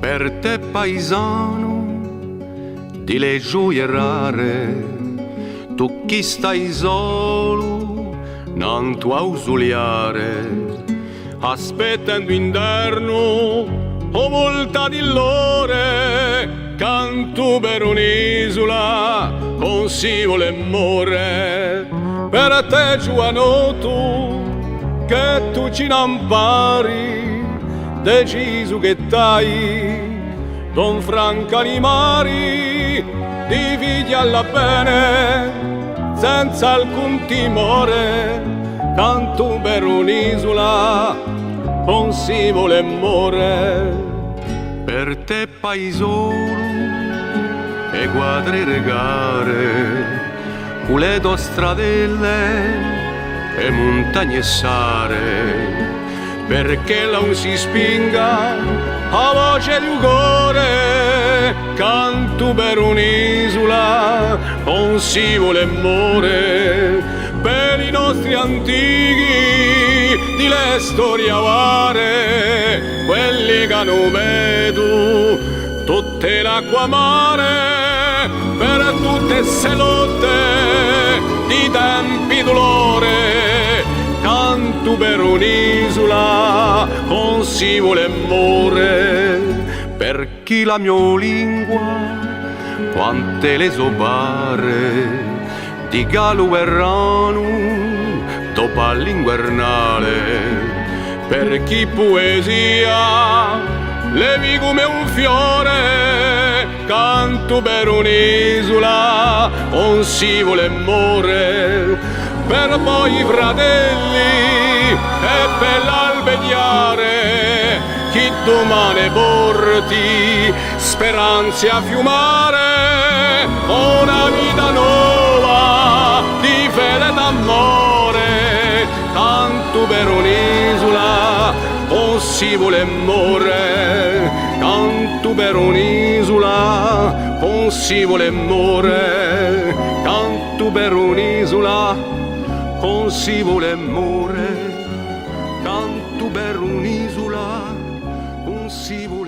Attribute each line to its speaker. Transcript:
Speaker 1: per te paesano di le gioie rare, tu chi stai solo non tuo ausiliare, aspettando inverno o volta di l'ore, canto per un'isola con si vuole morre, per te giovanotto che tu ci non pari, deciso che tai Don Franca di mari, dividi alla bene senza alcun timore, canto per un'isola con si vuole morre, per te paesolo e quadri regare, culedo stradelle e montagne sare, perché non si spinga a voce di ugore, canto per un'isola con si vuole morre, per i nostri antichi di le storie avare, quelli che non vedo tutte l'acqua mare, per tutte se lotte di tempi dolore, canto per un'isola con si vuole morre, per chi la mia lingua quante le sopare di gallo errano dopo l'inguernale, per chi poesia levi come un fiore, canto per un'isola non si vuole morre, per poi i fratelli e per l'albediare, chi domani porti speranze a fiumare, una vita nuova di fede d'amore, canto per un'isola non si vuole morre, canto per un'isola non si vuole morre, canto per un'isola non si vuole morre, canto per un'isola non si vuole